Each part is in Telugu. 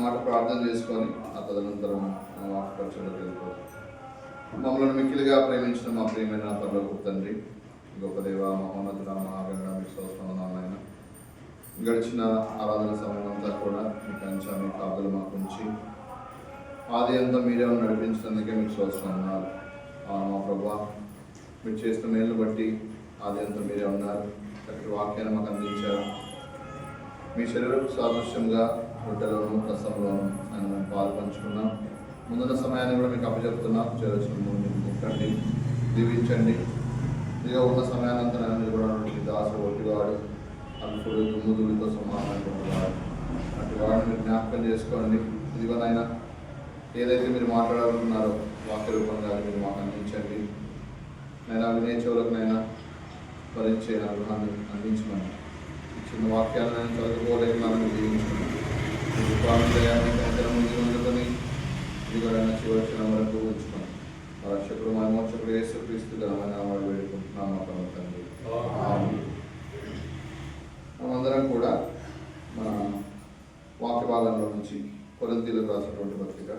మాట ప్రార్థన చేసుకొని ఆ తదనంతరం వాక్పరచంలోకి వెళ్ళిపోతాం. మమ్మల్ని మిక్కిలిగా ప్రేమించిన మా ప్రియమైన పరలోక తండ్రి, గొప్ప దేవ, మహోన్నతుడ, మహాగణ, మీకు స్తోత్రములు నాయన. గడిచిన ఆరాధన సమయం అంతా కూడా మీకు అంచా మీ కాపుదలు మాకు ఉంచి ఆది అంతా మీరే నడిపించినందుకే మీకు స్తోత్రములు. మా ప్రభువా, మీరు చేసిన మేలు బట్టి ఆది అంతా మీరే ఉన్నారు. చక్కటి వాక్యాన్ని మాకు అందించారు. మీ శరీరకు సాదృశ్యంగా రొట్టెలోను రసంలోను ఆయన మేము పాలు పంచుకున్నాం. ముందున్న సమయాన్ని కూడా మీకు అప్పచెప్తున్నాం. చేరొచ్చిన ముక్కండి, దీవించండి. ఇదిగా ఉన్న సమయానంతా నేను కూడా దాసుడు ఒట్టివాడు, అల్పుడు, దుమ్ముదుడితో సమానమైనవాడు, అటు వాడిని మీరు జ్ఞాపకం చేసుకోండి. ఇదిగోనైనా ఏదైతే మీరు మాట్లాడాలనుకున్నారో వాక్య రూపంగా మీరు మాకు అందించండి. నేను వినే చెవులకునైనా భరించే అనుగ్రహాన్ని అందించమని, చిన్న వాక్యాలను నేను చదువుకోలేకున్నాను జీవించుకున్నాను. ముందు ముందుకొని ఇదిగోనైనా చివరి వరకు ఉంచుకొని మా రక్షకుడు మా మోక్షకుడు యేసుక్రీస్తు ఘనమైన వాడు వేడుకుంటున్నాం మా తండ్రి. మనమందరం కూడా మన వాక్య భాగంలో నుంచి కొరింథీయులకు రాసినటువంటి పత్రిక,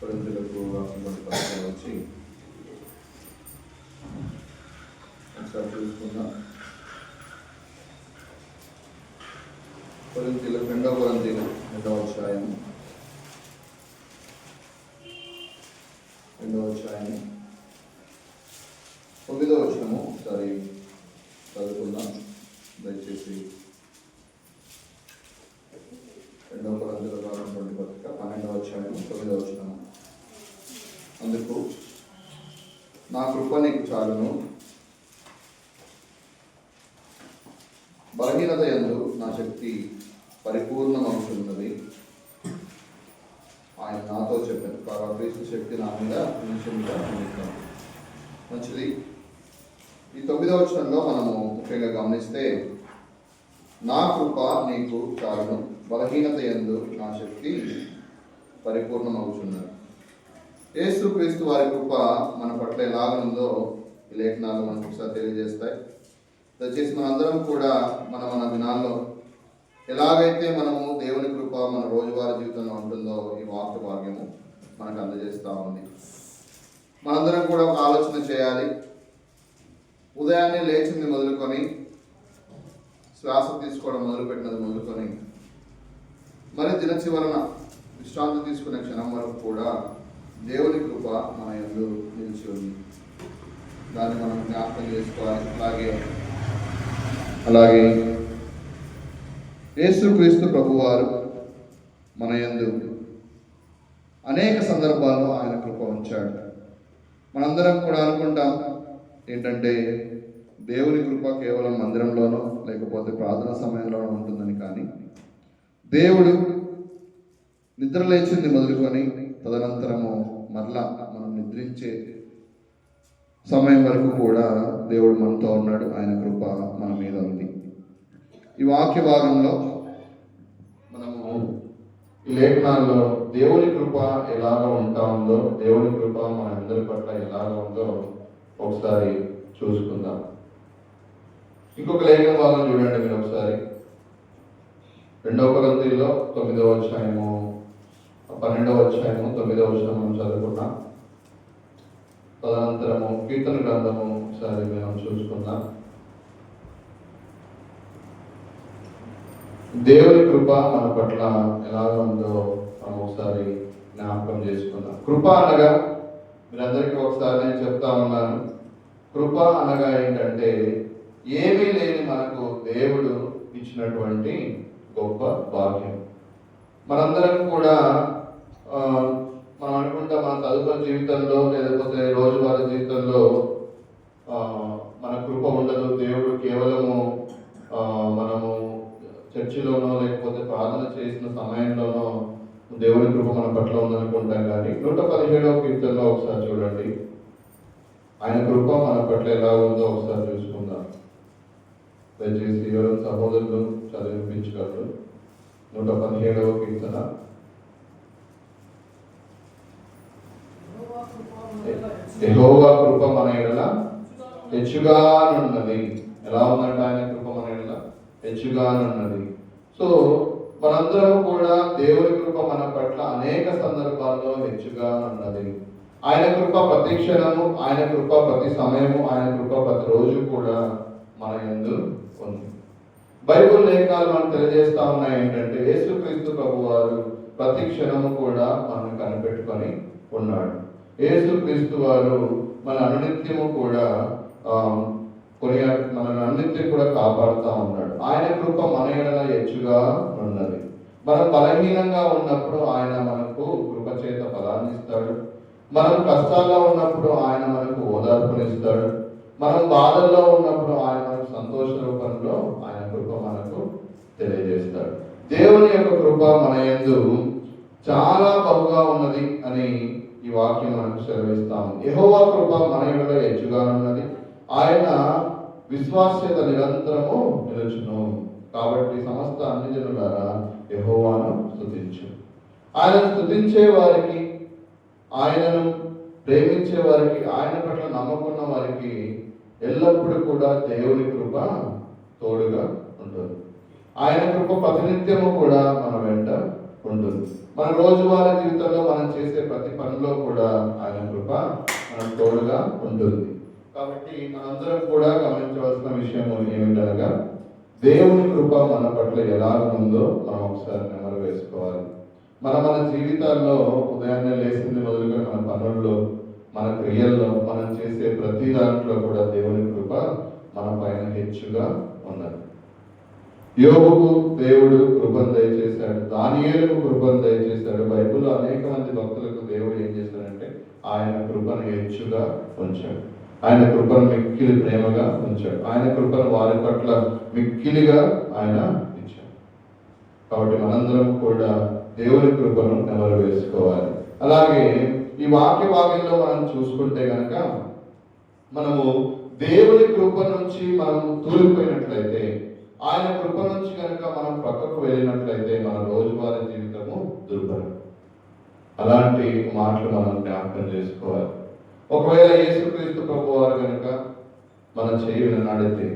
కొరింథీయులకు రాసినటువంటి పత్రిక వచ్చి ఒకసారి చూసుకుందాం. కొరింథీయులకు 2వ కొరింథీయులు 2వ అధ్యాయం 9వ వచనము ఒకసారి చదువుకుందాం దయచేసి. 2వ కొరింథీయులకు రాసినటువంటి పత్రిక 12వ అధ్యాయం 9వ వచనము. అందుకు నా కృప నీకు చాలును, బలహీనత యందు నా శక్తి పరిపూర్ణమవుతున్నది. ఆయన నాతో చెప్పారు, కాబట్టి క్రీస్తు శక్తి నా మీద నిమిషంగా పొందుతాను. మంచిది. ఈ 9వ వచనంలో మనము ముఖ్యంగా గమనిస్తే, నా కృప నీకు చాలును, బలహీనత యందు నా శక్తి పరిపూర్ణమవుతున్నది. యేసు క్రీస్తు వారి కృప మన పట్ల ఎలాగనుందో ఈ లేఖనాలు మనకు ఒకసారి తెలియజేస్తాయి. దయచేసి మనందరం కూడా మన దినాల్లో ఎలాగైతే మనము దేవుని కృప మన రోజువారీ జీవితంలో ఉంటుందో ఈ వాక్య భాగ్యము మనకు అందజేస్తూ ఉంది. మనందరం కూడా ఒక ఆలోచన చేయాలి. ఉదయాన్నే లేచింది మొదలుకొని, శ్వాస తీసుకోవడం మొదలుపెట్టినది మొదలుకొని, మరి దిన చివరన విశ్రాంతి తీసుకునే క్షణం వరకు కూడా దేవుని కృప మన యందు నిలిచి ఉంది. దాన్ని మనం జ్ఞాపకం చేసుకోవాలి. అలాగే యేసుక్రీస్తు ప్రభువారు మన యందు అనేక సందర్భాల్లో ఆయన కృప ఉంచాడు. మనందరం కూడా అనుకుంటాం ఏంటంటే దేవుని కృప కేవలం మందిరంలోనో లేకపోతే ప్రార్థన సమయంలోనో ఉంటుందని. కానీ దేవుడు నిద్ర లేచింది మొదలుకొని తదనంతరము మరలా మనం నిద్రించే సమయం వరకు కూడా దేవుడు మనతో ఉన్నాడు. ఆయన కృప మన మీద ఉంది. ఈ వాక్య భాగంలో మనము ఈ లేఖనాల్లో దేవుని కృప ఎలాగ ఉంటా ఉందో, దేవుని కృప మన అందరి పట్ల ఎలాగ ఉందో ఒకసారి చూసుకుందాం. ఇంకొక లేఖన భాగం చూడండి మీరు ఒకసారి. 2వ కొరింథీయుల్లో 9వ అధ్యాయము 12వ అధ్యాయము 9వ వచనం మనం చదువుకున్నాం. తదనంతరము కీర్తన గ్రంథము ఒకసారి మనం చూసుకుందాం. దేవుని కృప మన పట్ల ఎలాగ ఉందో మనం ఒకసారి జ్ఞాపకం చేసుకుందాం. కృప అనగా మీరందరికీ ఒకసారి నేను చెప్తా ఉన్నాను. కృప అనగా ఏంటంటే ఏమీ లేని మనకు దేవుడు ఇచ్చినటువంటి గొప్ప భాగ్యం. మనందరం కూడా మనం అనుకుంటా మన తదుపరి జీవితంలో లేకపోతే రోజువారీ జీవితంలో మన కృప ఉండదు. దేవుడు కేవలము మనము చర్చిలోనో లేకపోతే ప్రార్థన చేసిన సమయంలోనో దేవుని కృప మన పట్ల ఉందనుకుంటాం. కానీ 117వ కీర్తనలో ఒకసారి చూడండి, ఆయన కృప మన పట్ల ఎలా ఉందో ఒకసారి చూసుకుందాం. దయచేసి ఎవరు సహోదరులు చదివించగలరు. 117వ కీర్తన. యెహోవా కృప మన ఎడల హెచ్చుగానున్నది. ఎలా ఉందంటే ఆయన కృప మన ఎడల హెచ్చుగానున్నది. సో మనందరం కూడా దేవుని కృప మన పట్ల అనేక సందర్భాల్లో హెచ్చుగా ఉన్నది. ఆయన కృప ప్రతి క్షణము, ఆయన కృప ప్రతి సమయము, ఆయన కృప ప్రతి రోజు కూడా మన యందు ఉంది. బైబిల్ లేఖనాలు మనకు తెలియజేస్తా ఉన్నాయి ఏంటంటే యేసుక్రీస్తు ప్రభు వారు ప్రతి క్షణము కూడా మనం కనిపెట్టుకొని ఉన్నాడు. యేసుక్రీస్తు వారు మన అనునిత్యము కూడా మనల్ని అన్నింటినీ కూడా కాపాడుతూ ఉన్నాడు. ఆయన కృప మన ఎడల హెచ్చుగా ఉన్నది. మనం బలహీనంగా ఉన్నప్పుడు ఆయన మనకు కృప చేత బలాన్ని ఇస్తాడు. మనం కష్టాల్లో ఉన్నప్పుడు ఆయన మనకు ఓదార్పునిస్తాడు. మనం బాధల్లో ఉన్నప్పుడు ఆయన మనకు సంతోష రూపంలో ఆయన కృప మనకు తెలియజేస్తాడు. దేవుని యొక్క కృప మన యందు చాలా బహుగా ఉన్నది అని ఈ వాక్యం మనకు సెలవిస్తాము. యెహోవా కృప మన ఎడల హెచ్చుగా ఉన్నది, ఆయన విశ్వాస్యత నిరంతరము నిలుచును. కాబట్టి సమస్త అన్ని జనులారా యెహోవాను స్తుతించు. ఆయనను స్తుతించే వారికి, ఆయనను ప్రేమించే వారికి, ఆయన పట్ల నమ్మకున్న వారికి ఎల్లప్పుడూ కూడా దేవుని కృప తోడుగా ఉంటుంది. ఆయన కృప ప్రతినిత్యము కూడా మన వెంట ఉంటుంది. మన రోజువారీ జీవితంలో మనం చేసే ప్రతి పనిలో కూడా ఆయన కృప మనం తోడుగా ఉంటుంది. కాబట్టి మనందరం కూడా గమనించవలసిన విషయం ఏమిటనగా దేవుని కృప మన పట్ల ఎలాగ ఉందో మనం ఒకసారి నెమరు వేసుకోవాలి. మన జీవితాల్లో ఉదయాన్నే లేచింది మొదలుగా మన పనుల్లో, మన క్రియల్లో, మనం చేసే ప్రతి దాంట్లో కూడా దేవుని కృప మన పైన హెచ్చుగా ఉన్నది. యోబుకు దేవుడు కృపను దయచేశాడు, దానియేలుకు కృపను దయచేశాడు. బైబిల్లో అనేక మంది భక్తులకు దేవుడు ఏం చేశాడంటే ఆయన కృపను హెచ్చుగా ఉంచాడు. ఆయన కృపను మిక్కిలి ప్రేమగా ఉంచాడు. ఆయన కృపను వారి పట్ల మిక్కిలిగా ఆయన ఇచ్చాడు. కాబట్టి మనందరం కూడా దేవుని కృపను నెమరు వేసుకోవాలి. అలాగే ఈ వాక్య భాగంలో మనం చూసుకుంటే కనుక మనము దేవుని కృప నుంచి మనం తూలిపోయినట్లయితే, ఆయన కృప నుంచి కనుక మనం పక్కకు వెళ్ళినట్లయితే మన రోజువారీ జీవితము దుర్భరం. అలాంటి మాటలు మనం జ్ఞాపకం చేసుకోవాలి. ఒకవేళ యేసుక్రీస్తు ప్రభు వారు కనుక మన చెయ్యి విననాడితే,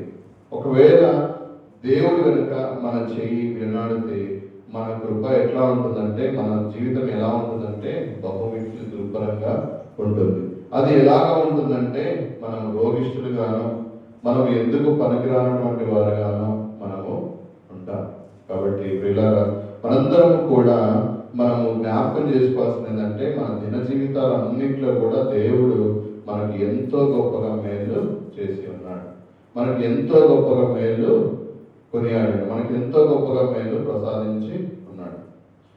ఒకవేళ దేవుడు కనుక మన చెయ్యి విననాడితే మన కృప ఎట్లా ఉంటుందంటే, మన జీవితం ఎలా ఉంటుందంటే బహుమిట్లు దుర్భరంగా ఉంటుంది. అది ఎలాగా ఉంటుందంటే మనం రోగిష్ఠులుగాను, మనం ఎందుకు పనికిరానటువంటి వారుగాను మనము ఉంటాం. కాబట్టి ప్రియులారా, మనందరం కూడా మనము జ్ఞాపకం చేసుకోవాల్సింది ఏంటంటే మన దిన జీవితాలన్నింటిలో కూడా దేవుడు మనకి ఎంతో గొప్పగా మేలు చేసి ఉన్నాడు. మనకి ఎంతో గొప్పగా మేలు కొనియాడాడు. మనకి ఎంతో గొప్పగా మేలు ప్రసాదించి ఉన్నాడు.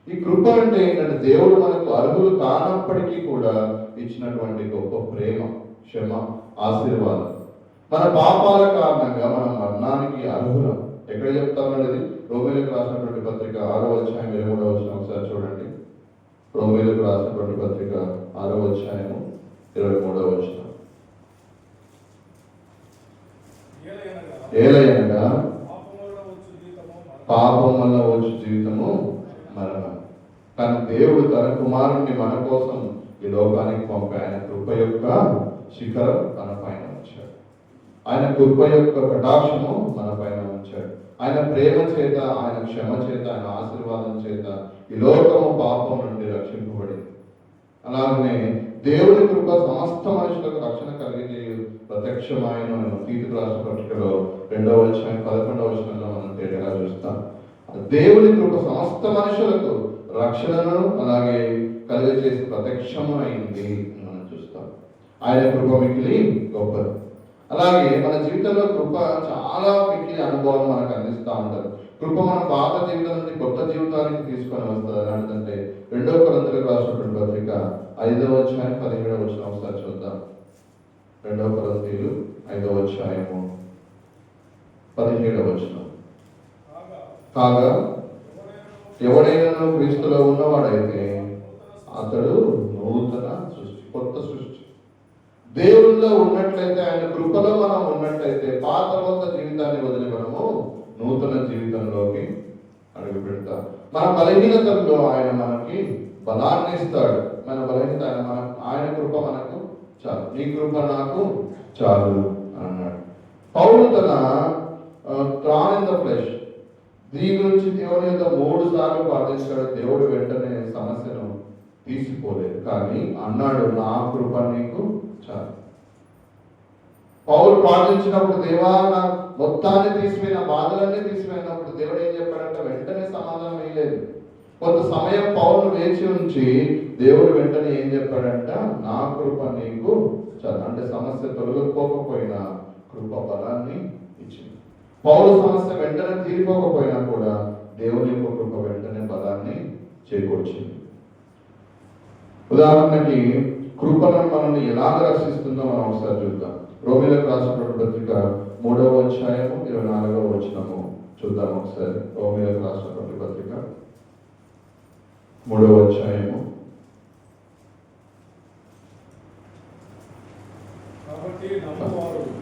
ఈ కృప అంటే ఏంటంటే దేవుడు మనకు అర్హులు కానప్పటికీ కూడా ఇచ్చినటువంటి గొప్ప ప్రేమ, క్షమ, ఆశీర్వాదం. మన పాపాల కారణంగా మనం మరణానికి అర్హులం. ఎక్కడ చెప్తామనేది రోమీయులకు రాసినటువంటి పత్రిక 6వ అధ్యాయం 23వ వచనం ఒకసారి చూడండి. రోమీయులకు రాసినటువంటి పత్రిక 6వ అధ్యాయము 23వ వచనం. ఏలయనగా పాపం వల్ల వచ్చు జీవితము మరణం, కానీ దేవుడు తన కుమారుణ్ణి మన కోసం ఈ లోకానికి పంపి ఆయన కృప యొక్క శిఖరం మన పైన ఉంచాడు. ఆయన కృప యొక్క కటాక్షము మన పైన ఉంచాడు. ఆయన ప్రేమ చేత, ఆయన క్షమ చేత, ఆయన ఆశీర్వాదం చేత ఈ లోకము పాపం నుండి రక్షింపబడింది. అలాగనే దేవుని కృప సమస్త మనుషులకు రక్షణ కలిగజేయు ప్రత్యక్షమైన తీతు రాష్ట్ర పత్రికలో 2వ అధ్యాయం 11వ వచనంలో మనం తేటగా చూస్తాం. దేవుని కృప సమస్త మనుషులకు రక్షణను అలాగే కలిగజేసి ప్రత్యక్షమైంది మనం చూస్తాం. ఆయన కృప మిగిలి గొప్పది. అలాగే మన జీవితంలో కృప చాలా మిగిలిన అనుభవం మనకు అందిస్తూ ఉంటారు. కృప మన పాత జీవితం నుండి కొత్త జీవితానికి తీసుకొని వస్తుంది. ఎలాంటిదంటే 2వ కొరింథీయులకు రాసినటువంటి పత్రిక 5వ అధ్యాయం 17వ వచనం ఒకసారి చూద్దాం. 2వ కొరింథీయులు 5వ అధ్యాయము 17వ వచనం. కాగా ఎవడైనా క్రీస్తులో ఉన్నవాడైతే అతడు నూతన సృష్టి, కొత్త సృష్టి. దేవుల్లో ఉన్నట్లయితే, ఆయన కృపలో మనం ఉన్నట్లయితే పాత కొత్త జీవితాన్ని వదిలి మనము నూతన జీవితంలోకి అడుగు పెడతాం. మన బలహీనతల్లో ఆయన మనకి బలాన్ని ఇస్తాడు. మన బలహీనత ఆయన కృప మనకు చాలు, నీ కృప నాకు చాలు అన్నాడు. పౌలు తన థార్న్ ఇన్ ద ఫ్లెష్, దీని గురించి దేవుని యొక్క 3 సార్లు ప్రార్థించాడు. దేవుడు వెంటనే సమస్యను తీసిపోలేదు, కానీ అన్నాడు, నా కృప నీకు చాలు. పౌలు ప్రార్థించినప్పుడు, దేవా నా మొత్తాన్ని తీసిపోయిన, బాధలన్నీ తీసిపోయినప్పుడు దేవుడు ఏం చెప్పాడంటే వెంటనే సమాధానం వేయలేదు. కొంత సమయం పౌలు వేచి ఉంచి దేవుడు వెంటనే ఏం చెప్పాడంట, నా కృప నీకు చాలు. అంటే సమస్య తొలగిపోకపోయినా కృప బలాన్ని ఇచ్చింది. పౌలు సమస్య వెంటనే తీరిపోకపోయినా కూడా దేవుని యొక్క కృప వెంటనే బలాన్ని చేకూర్చింది. ఉదాహరణకి కృపను మనల్ని ఎలాగ రక్షిస్తుందో మనం ఒకసారి చూద్దాం. రోమీయులకు రాసిన పత్రిక 3వ అధ్యాయము 24వ వచనము చూద్దాం ఒకసారి. రోమీయులకు రాసిన పత్రిక 3వ అధ్యాయము.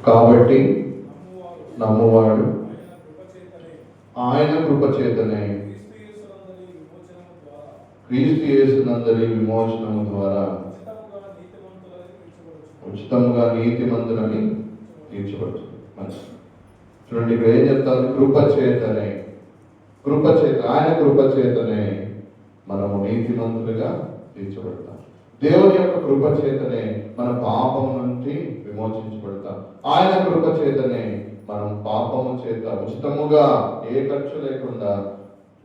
కాబట్టి నమ్మువాడు ఆయన కృప చేతనే క్రీస్తు యేసునందలి విమోచనము ద్వారా ఉచితంగా నీతిమంతులని తీర్చబడుతుంది. మంచిది. చూడండి, ఇక్కడ ఏం చెప్తాను, కృప చేతనే, ఆయన కృప చేతనే మనము నీతిమంతులుగా తీర్చబడతాం. దేవుని యొక్క కృప చేతనే మన పాపం నుండి విమోచించబడతాం. ఆయన కృప చేతనే మనం పాపము చేత ఉచితముగా, ఏ ఖర్చు లేకుండా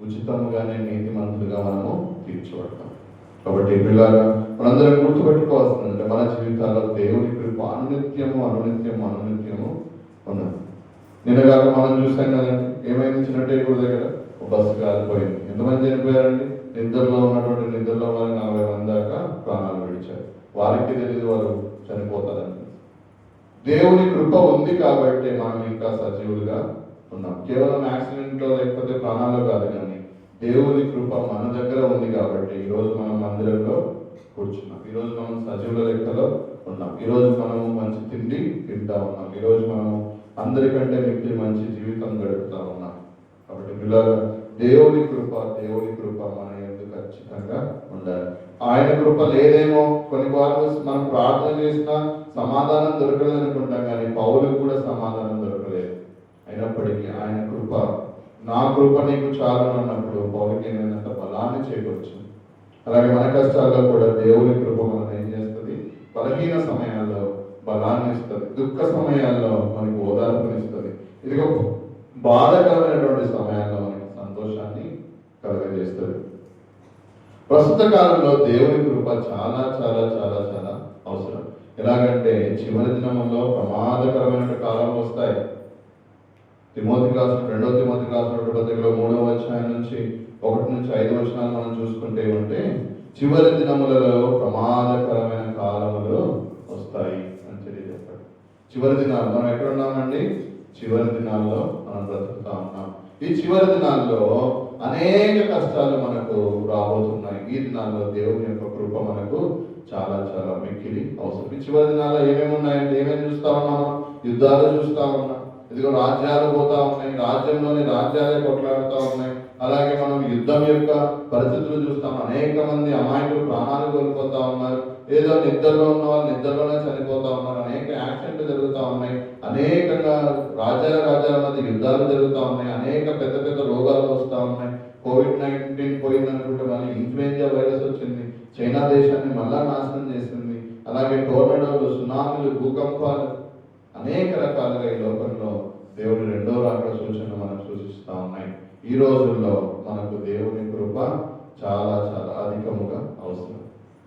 ఉచితముగానే నీతిమంతులుగా మనము తీర్చబడతాం. కాబట్టి పిల్లగా మనందరం గుర్తుపెట్టుకోవాల్సిందంటే మన జీవితాల్లో దేవుని కృప అనునిత్యము ఉన్నది. నిన్నగాక మనం చూసాం కదండి, ఏమైంది, చిన్నటేకుడు దగ్గర బస్సు కాలిపోయింది. ఎంతమంది చనిపోయారండి? నిద్రలో ఉన్నటువంటి నిద్రలో వారు 40 మంది దాకా ప్రాణాలు విడిచారు. వారికి తెలియదు వారు చనిపోతారని. దేవుని కృప ఉంది కాబట్టి మనం ఇంకా సజీవులుగా ఉన్నాం. కేవలం యాక్సిడెంట్లో లేకపోతే ప్రాణాలు కాదు, కానీ దేవుని కృప మన దగ్గర ఉంది కాబట్టి ఈరోజు మనం మందిరంలో కూర్చున్నాం. ఈరోజు మనం సజీవుల లెక్కలో ఉన్నాం. ఈరోజు మనము మంచి తిండి తింటా ఉన్నాం. ఈరోజు మనము అందరికంటే మిక్కిలి మంచి జీవితం గడుపుతా ఉన్నాం. కాబట్టి పిల్లలు, దేవుని కృప మన యందు ఖచ్చితంగా ఉండాలి. ఆయన కృప లేదేమో, కొన్ని మనం ప్రార్థన చేసినా సమాధానం దొరకలేదు అనుకుంటాం, కానీ పౌలుకు కూడా సమాధానం దొరకలేదు. అయినప్పటికీ ఆయన కృప, నా కృప నీకు చాలు అన్నప్పుడు పౌలుకి ఏమైందంటే బలాన్ని చేకూర్చింది. అలాగే మన కష్టాల్లో కూడా దేవుని కృప మనం ఏం చేస్తుంది, బలహీన సమయాల్లో బలాన్ని ఇస్తుంది, దుఃఖ సమయాల్లో మనకు ఓదార్పునిస్తుంది, ఇదిగో బాధకరమైనటువంటి సమయాల్లో మనకి సంతోషాన్ని కలుగజేస్తుంది. ప్రస్తుత కాలంలో దేవుని కృప చాలా చాలా చాలా చాలా అవసరం. ఎలాగంటే చివరి దినములో ప్రమాదకరమైన కాలం వస్తాయి. తిమోతి రాసిన 2వ తిమోతి రాసిన పత్రికలో 3వ అధ్యాయం నుంచి 1 నుంచి 5 వచనాలు మనం చూసుకుంటే ఉంటే, చివరి దినములలో ప్రమాదకరమైన కాలములు వస్తాయి అని తెలియజెప్పాడు. చివరి దినాలు మనం ఎక్కడ ఉన్నామండి? చివరి దినాల్లో మనం బ్రతుకుతా ఉన్నాం. ఈ చివరి దినాల్లో అనేక కష్టాలు మనకు రాబోతున్నాయి. ఈ దినాల్లో దేవుని యొక్క కృప మనకు చాలా చాలా మిక్కిలి అవసరం. ఈ చివరి దినాల్లో ఏమేమి ఉన్నాయంటే, ఏమేమి చూస్తా ఉన్నాం? యుద్ధాలు చూస్తా ఉన్నాం. ఇదిగో రాజ్యాలు పోతా ఉన్నాయి, రాజ్యంలోని రాజ్యాలే కొట్లాడుతూ ఉన్నాయి. అలాగే మనం యుద్ధం యొక్క పరిస్థితులు చూస్తాం. అనేక మంది అమాయకులు ప్రాణాలు కోల్పోతా ఉన్నారు. ఏదో నిద్రలో ఉన్న వాళ్ళు నిద్రలోనే చనిపోతా ఉన్నారు. అనేక యాక్సిడెంట్లు జరుగుతూ ఉన్నాయి. అనేకంగా రాజ్యాల మధ్య యుద్ధాలు జరుగుతూ ఉన్నాయి. అనేక పెద్ద పెద్ద రోగాలు వస్తూ ఉన్నాయి. COVID-19 పోయిందనుకుంటే మళ్ళీ ఇన్ఫ్లుయెంజా వైరస్ వచ్చింది, చైనా దేశాన్ని మళ్ళా నాశనం చేసింది. అలాగే టోర్నడోలు, సునామీలు, భూకంపాలు, అనేక రకాలుగా ఈ లోకంలో దేవుని 2వ రాకడ సూచనలు మనకు సూచిస్తూ ఉన్నాయి. ఈ రోజుల్లో మనకు దేవుని కృప చాలా చాలా అధికముగా అవసరం.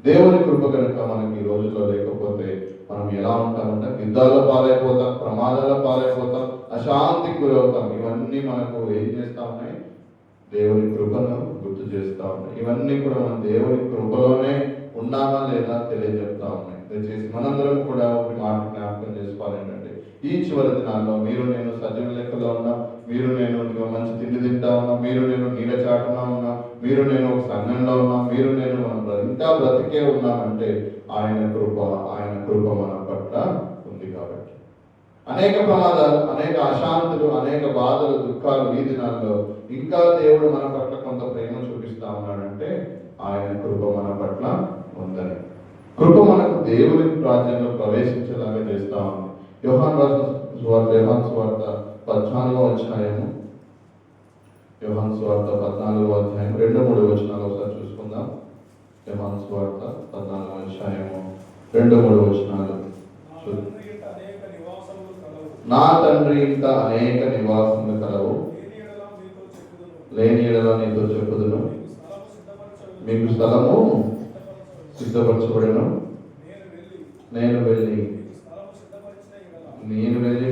దేవుని కృప కనుక మనకి ఈ రోజుల్లో లేకపోతే మనం ఎలా ఉంటామంటే యుద్ధాల పాలైపోతాం, ప్రమాదాల పాలైపోతాం, అశాంతికి గురవుతాం. ఇవన్నీ మనకు ఏం చేస్తా ఉన్నాయి? దేవుని కృపను గుర్తు చేస్తా ఉన్నాయి. ఇవన్నీ కూడా మనం దేవుని కృపలోనే ఉన్నామా లేదా తెలియజెప్తా ఉన్నాయి. దయచేసి మనందరం కూడా ఒక మాట జ్ఞాపకం చేసుకోవాలి ఏంటంటే, ఈ చివరి దినాల్లో మీరు నేను సజీవ లెక్కలో ఉన్నా, మీరు నేను మంచి తిండి తింటా ఉన్నా, మీరు నేను నీడ చాటునా ఉన్నా, మీరు నేను ఒక సంఘంలో ఉన్నా, మీరు నేను మనం ఇంకా బ్రతికే ఉన్నామంటే ఆయన కృప మన పట్ల ఉంది. కాబట్టి అనేక ప్రమాదాలు, అనేక అశాంతులు, అనేక బాధలు, దుఃఖాలు ఈ దినాల్లో ఇంకా దేవుడు మన పట్ల కొంత ప్రేమ చూపిస్తా ఉన్నాడంటే ఆయన కృప మన పట్ల ఉందని. కృప మనకు దేవుని రాజ్యంలో ప్రవేశించేలాగా చేస్తా ఉంది. యోహాను సువార్త 14వ అధ్యాయము యోహాను సువార్త 14వ అధ్యాయం 2-3 వచనాలు ఒకసారి చూసుకుందాం. యోహాను సువార్త 14వ అధ్యాయము 2-3 వచనాలు. నా తండ్రి ఇంట అనేక నివాసములు కలవు, లేని యెడల నీతో చెప్పుదును, మీకు స్థలము సిద్ధపరచబడెను. నేను వెళ్ళి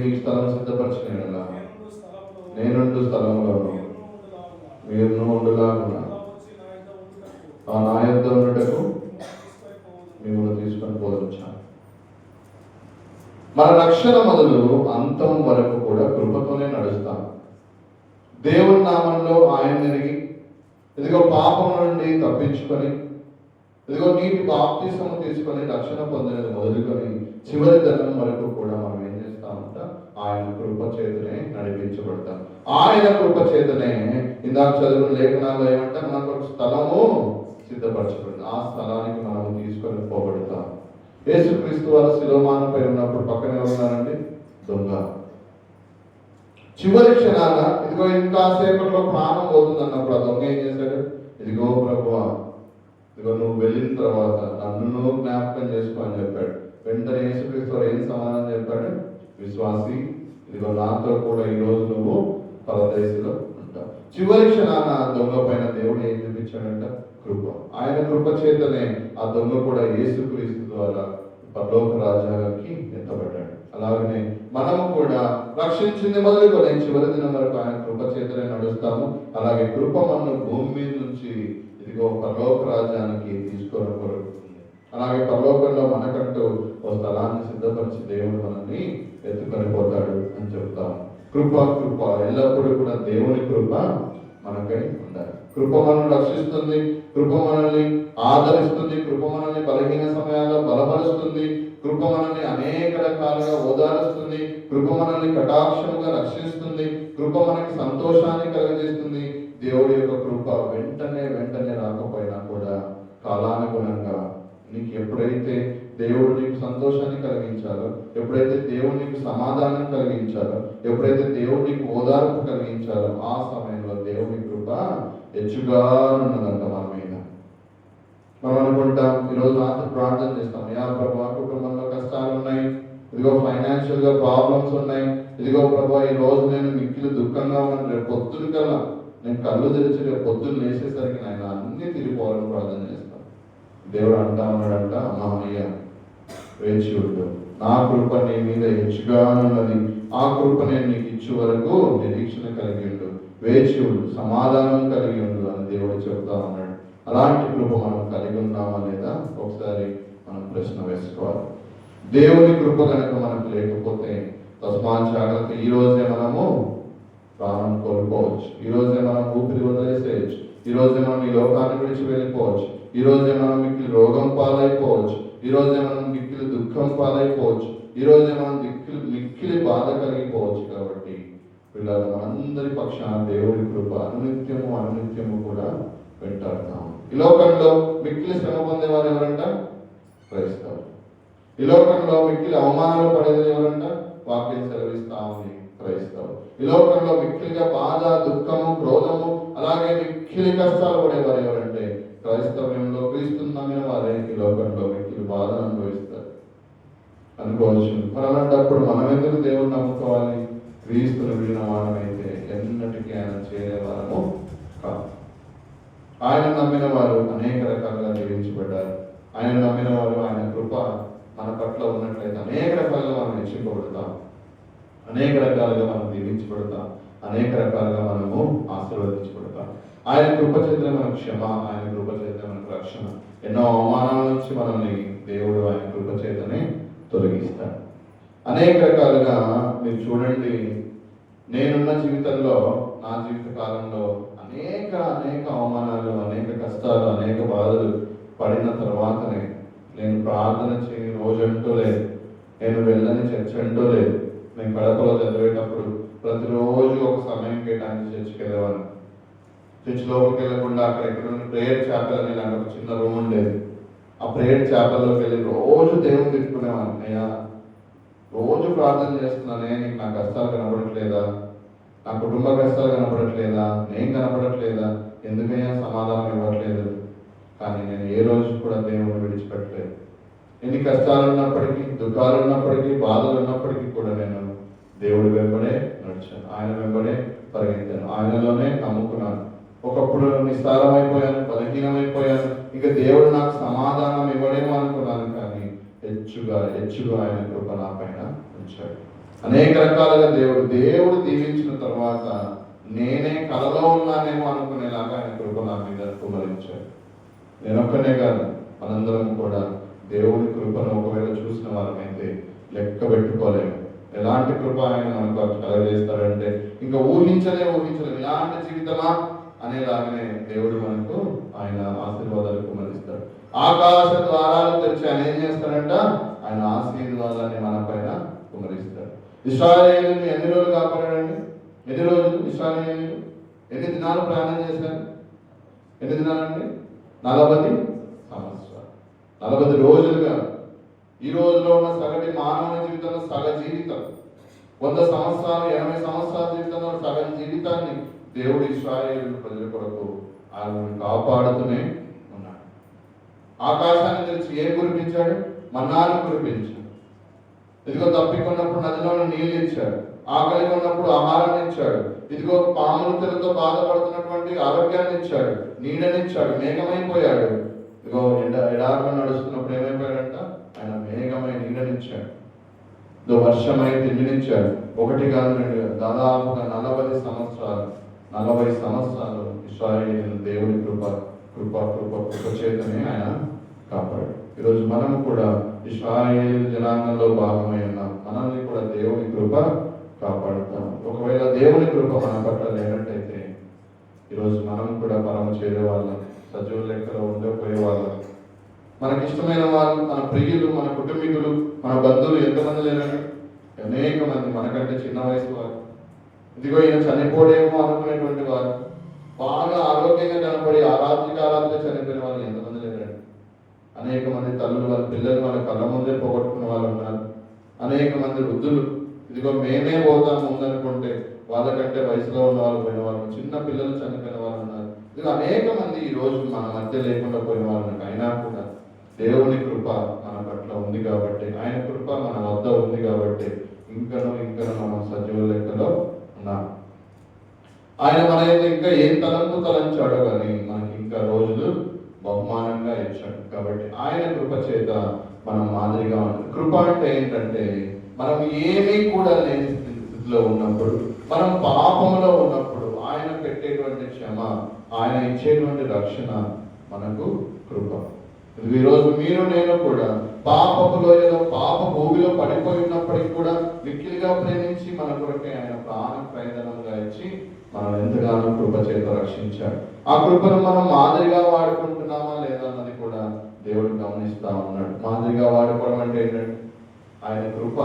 మీకు స్థలం సిద్ధపరచిన యెడల నేనుండు స్థలంలో మీరు ఉండులాగున నా యొద్ద ఉండుటకు మిమ్మల్ని తీసుకొని పోవచ్చాను. మన రక్షణ మొదలు అంతం వరకు కూడా కృపతోనే నడుస్తాం. దేవుని నామంలో ఆయన ఎరిగి, ఇదిగో పాపం నుండి తప్పించుకొని, ఇదిగో నీటి బాప్తిస్మము తీసుకొని రక్షణ పొందినది మొదలుకొని చివరి దినం వరకు కూడా మనం ఏం చేస్తామంట? ఆయన కృప చేతనే నడిపించబడతాం. ఆయన కృప చేతనే ఇందాక చదువుకున్న లేఖనాల్లో ఏమంటే మనకు ఒక స్థలము సిద్ధపరచబడింది. ఆ స్థలానికి మనము తీసుకొని పోబడతాం. యేసుక్రీస్తు వారు శిలోమానంపై ఉన్నప్పుడు పక్కన ఎవరున్నారండి? దొంగ. చివరి క్షణాన ఇదిగో ఇంకా సేపట్లో ప్రాణం పోతుందన్నప్పుడు ఆ దొంగ ఏం చేశాడు? ఇదిగో ప్రభువా, ఇదిగో నువ్వు వెళ్ళిన తర్వాత నన్ను జ్ఞాపకం చేసుకో అని చెప్పాడు. వెంటనే యేసుక్రీస్తు వారు ఏం సమాధానం చెప్పాడు? విశ్వాసి, ఇదిగో నాతో కూడా ఈ రోజు నువ్వు పరదేశంలో ఉంటావు. చివరి క్షణాన దొంగ పైన దేవుడు ఏం చూపించాడంట? కృప. ఆయన కృప చేతనే ఆ దొంగ కూడా యేసుక్రీస్తు ద్వారా పరలోక రాజ్యానికి ఎత్తబడ్డాడు. అలాగనే మనము కూడా రక్షించింది మొదలుకొని చివరి దినం వరకు ఆయన కృప చేతనే నడుస్తాము. అలాగే కృప మన భూమి మీద నుంచి ఇదిగో పరలోక రాజ్యానికి తీసుకొని కొరుగుతుంది. అలాగే పరలోకంలో మనకంటూ ఓ స్థలాన్ని సిద్ధపరిచి దేవుడు మనల్ని ఎత్తుకొని పోతాడు అని చెప్తాము. కృప కృప ఎల్లప్పుడూ కూడా దేవుని కృప మనకై ఉండాలి. కృప మనల్ని రక్షిస్తుంది, కృప మనల్ని ఆదరిస్తుంది, కృప మనల్ని బలహీన సమయాల్లో బలపరుస్తుంది, కృప మనల్ని అనేక రకాలుగా ఓదారుస్తుంది, కృప మనల్ని కటాక్షముగా రక్షిస్తుంది, కృప మనకి సంతోషాన్ని కలుగజేస్తుంది. దేవుడి యొక్క కృప వెంటనే రాకపోయినా కూడా కాలానుగుణంగా నీకు ఎప్పుడైతే దేవుడు నీకు సంతోషాన్ని కలిగించాలో, ఎప్పుడైతే దేవుడు నీకు సమాధానం కలిగించాలో, ఎప్పుడైతే దేవుడు నీకు ఓదార్పు కలిగించాలో ఆ సమయంలో దేవుడి కృప హెచ్చుగా ఉన్నదంట మన మీద. మనం అనుకుంటాం, ఈరోజు రాత్రి ప్రార్థన చేస్తాం, యా ప్రభా కుటుంబంలో కష్టాలు ఉన్నాయి, ఇదిగో ఫైనాన్షియల్ గా ప్రాబ్లమ్స్ ఉన్నాయి, ఇదిగో ప్రభా ఈ రోజు నేను మిక్కిలి దుఃఖంగా ఉన్నాను, రేపు పొద్దున కల్లా నేను కళ్ళు తెరిచి రేపు పొద్దున్న లేచేసరికి నేను అన్ని తిరిగిపోవాలని ప్రార్థన చేస్తాను. దేవుడు అంటా ఉన్నాడంట, అమ్మయ్య వేచి ఉండు, నా కృప నీ మీద హెచ్చుగా ఉన్నది, ఆ కృప నేను నీకు ఇచ్చే వరకు నిరీక్షణ కలిగి ఉండు, వేచి ఉండు, సమాధానం కలిగి ఉండు అని దేవుడు చెబుతా ఉన్నాడు. అలాంటి కృప మనం కలిగి ఉన్నామా లేదా ఒకసారి మనం ప్రశ్న వేసుకోవాలి. దేవుని కృప కనుక మనకు లేకపోతే తస్మాత్ జాగ్రత్త, ఈ రోజే మనము ప్రాణం కోల్పోవచ్చు, ఈ రోజే మనం ఊపిరి వదిలేసేయచ్చు, ఈ రోజే మనం ఈ లోకాన్ని విడిచి వెళ్ళిపోవచ్చు, ఈ రోజే మనం మిక్కిలి రోగం పాలైపోవచ్చు, ఈ రోజే మనం మిక్కిలి దుఃఖం పాలైపోవచ్చు, ఈ రోజే మనం మిక్కిలి బాధ కలిగిపోవచ్చు. కాబట్టి పిల్లలు మనందరి పక్షాన దేవుడి కృప అనునిత్యము కూడా వెంటాడుతాము. ఈ లోకంలో మిక్కిలి శ్రమ పొందేవారు ఎవరంట? క్రైస్తవులు. ఈ లోకంలో మిక్కిలి అవమానాలు పడేది ఎవరంట? వాక్యం సెలవిస్తామని క్రైస్తవులు. ఈ లోకంలో మిక్కిలిగా బాధ, దుఃఖము, క్రోధము, అలాగే మిక్కిలి కష్టాలు పడేవారు ఎవరంటే క్రైస్తవ్యంలో క్రీస్తుని నమ్మిన వారే ఈ లోకంలో మిక్కిలి బాధను అనుభవిస్తారు అనుకోవచ్చు. మరి అలాంటప్పుడు మనం ఎందుకు దేవుని నమ్ముకోవాలి? క్రీస్తుని విడిన వారమైతే ఎన్నటికీ ఆయన చేరేవారము కాదు. ఆయన నమ్మిన వారు అనేక రకాలుగా దీవించబడ్డారు. ఆయన నమ్మిన వారు ఆయన కృప మన పట్ల ఉన్నట్లయితే అనేక రకాలుగా మనం హెచ్చింపబడతాం, అనేక రకాలుగా మనం దీవించబడతాం, అనేక రకాలుగా మనము ఆశీర్వదించబడతాం. ఆయన కృప చేతనే మనకు క్షమ, ఆయన కృప చేతనే మనకు రక్షణ. ఎన్నో అవమానాల నుంచి మనల్ని దేవుడు ఆయన కృప చేతనే తొలగిస్తాడు. అనేక రకాలుగా మీరు చూడండి, నేనున్న జీవితంలో, నా జీవిత కాలంలో అనేక అవమానాలు, అనేక కష్టాలు, అనేక బాధలు పడిన తర్వాతనే నేను ప్రార్థన చేయని రోజంటూ లేదు, నేను వెళ్ళని చర్చ అంటూ లేదు. నేను కడపలో చదివేటప్పుడు ప్రతిరోజు ఒక సమయం కేటాయించి చర్చికి వెళ్ళేవాడిని. చర్చ్ లోపలికి వెళ్ళకుండా అక్కడ ఎక్కడ ప్రేయర్ చాపెల్ అని ఇలాంటి ఒక చిన్న రూమ్ ఉండేది. ఆ ప్రేయర్ చాపెల్లోకి వెళ్ళి రోజు దేవుని తిట్టుకునేవాడిని. అయ్యా రోజు ప్రార్థన చేస్తున్నానే, నీకు నా కష్టాలు కనబడట్లేదా? నా కుటుంబ కష్టాలు కనపడట్లేదా, నేను కనపడట్లేదా, ఎందుకైనా సమాధానం ఇవ్వట్లేదు. కానీ నేను ఏ రోజు కూడా దేవుని విడిచిపెట్టలేదు. ఎన్ని కష్టాలు ఉన్నప్పటికీ, దుఃఖాలు ఉన్నప్పటికీ, బాధలు ఉన్నప్పటికీ కూడా నేను దేవుడి వెంబడే నడిచాను, ఆయన వెంబడే పరిగెత్తాను, ఆయనలోనే నమ్ముకున్నాను. ఒకప్పుడు నిస్సారమైపోయాను, బలహీనమైపోయాను, ఇంకా దేవుడు నాకు సమాధానం ఇవ్వడేమో అనుకున్నాను. కానీ హెచ్చుగా ఆయన కృప నా పైన ఉంచాడు. అనేక రకాలుగా దేవుడు దీవించిన తర్వాత నేనే కలలో ఉన్నానేమో అనుకునేలాగా ఆయన కృప నా మీద కుమరించాడు. నేనొక్కనే కాదు, మనందరం కూడా దేవుడి కృపను ఒకవేళ చూసిన వారమైతే లెక్క పెట్టుకోలేము. ఎలాంటి కృప ఆయన మనకు కలగజేస్తాడంటే ఇంకా ఊహించలేము. ఇలాంటి జీవితమా అనేలాగానే దేవుడు మనకు ఆయన ఆశీర్వాదాలు కుమరిస్తాడు. ఆకాశ ద్వారాలు తెరిచి ఆయన ఏం చేస్తాడంట, ఆయన ఆశీర్వాదాన్ని మన పైన కుమరిస్తాడు. ఇశ్రాయేలుని ఎన్ని రోజులు కాపాడాడండి? ఎన్ని రోజులు? ఇశ్రాయేలు ఎన్ని దినాలు ప్రయాణం చేశారు? ఎన్ని దినాలండి? 40 సంవత్సరాలు. 40 రోజులుగా. ఈ రోజులో ఉన్న సగటి మానవ జీవితంలో సగ జీవితం, 100 సంవత్సరాలు 80 సంవత్సరాల జీవితంలో సగం జీవితాన్ని దేవుడు ఇశ్రాయేలు ప్రజల కొరకు ఆయన కాపాడుతూనే ఉన్నాడు. ఆకాశాన్ని తెలిసి ఏం కురిపించాడు? మన్నాను కురిపించాడు. ఇదిగో తప్పికొన్నప్పుడు నదిలో నీళ్ళు ఇచ్చాడు, ఆకలి ఉన్నప్పుడు ఆహారాన్ని ఇచ్చాడు, ఇదిగో పాములతో బాధపడుతున్నటువంటి ఆరోగ్యాన్ని ఇచ్చాడు, నీడనిచ్చాడు, మేఘమైపోయాడు. ఇదిగో ఎడారిలో నడుస్తున్నప్పుడు ఏమైపోయాడంట, ఆయన మేఘమై నీడనిచ్చాడు, ఇదో వర్షమై తిండినిచ్చాడు. 1 కాదు 2 కాదు, దాదాపుగా 40 సంవత్సరాలు ఇశ్రాయేలు దేవుని కృప చేతనే ఆయన కాపాడు. ఈరోజు మనము కూడా ఇశ్రాయేలు జనాంగంలో భాగమై ఉన్నాం. మనల్ని కూడా దేవుని కృప కాపాడుతాం. ఒకవేళ దేవుని కృప మన పట్ల లేనట్టయితే ఈరోజు మనం కూడా పరమ చేరే వాళ్ళం, సజీవుల లెక్కలో ఉండకపోయే వాళ్ళం. మనకిష్టమైన వాళ్ళు, మన ప్రియులు, మన కుటుంబీకులు, మన బంధువులు ఎంతమంది లేరండి? అనేక మంది మనకంటే చిన్న వయసు వారు, ఇదిగో ఈయన చనిపోడేమో అనుకునేటువంటి వారు, బాగా ఆరోగ్యంగా కనపడి ఆరాధ్యకాలంలో చనిపోయిన వాళ్ళు ఎంతమంది లేరండి? అనేక మంది తల్లులు వాళ్ళ పిల్లలు వాళ్ళ కళ్ళ ముందే పోగొట్టుకున్న వాళ్ళు ఉన్నారు. అనేక మంది వృద్ధులు, ఇదిగో మేమే పోతాము ముందనుకుంటే వాళ్ళకంటే వయసులో ఉన్న వాళ్ళు పోయిన వాళ్ళు, చిన్న పిల్లలు చనిపోయిన వాళ్ళు ఉన్నారు. ఇదిగో అనేక మంది ఈ రోజు మన మధ్య లేకుండా పోయిన వాళ్ళు. అయినా కూడా దేవుని కృప మన పట్ల ఉంది కాబట్టి, ఆయన కృప మన వద్ద ఉంది కాబట్టి ఇంకనూ మనం సజీవ లెక్కలో ఉన్నాం. ఆయన మన ఇంకా ఏం తలంచాడో కానీ మనకి ఇంకా రోజులు బహుమానంగా ఇచ్చాడు. కాబట్టి ఆయన కృప చేత మనం మాదిరిగా ఉంటుంది. కృప అంటే ఏంటంటే, మనం ఏమీ కూడా లేని స్థితిలో ఉన్నప్పుడు, మనం పాపంలో ఉన్నప్పుడు ఆయన పెట్టేటువంటి క్షమ, ఆయన ఇచ్చేటువంటి రక్షణ మనకు కృప. ఈరోజు మీరు నేను కూడా పాపపు లోయలో, పాప భూమిలో పడిపోయినప్పటికీ కూడా మిక్కిలిగా ప్రేమించి మన కొరకే ఆయన ప్రాణ ప్రయోజనంగా ఇచ్చి మనం ఎంతగానో కృప చేత రక్షించాడు. ఆ కృపను మనం మాదిరిగా వాడుకుంటున్నామా లేదా అన్నది కూడా దేవుడు గమనిస్తా ఉన్నాడు. మాదిరిగా వాడుకోవడం అంటే ఏంటంటే, ఆయన కృప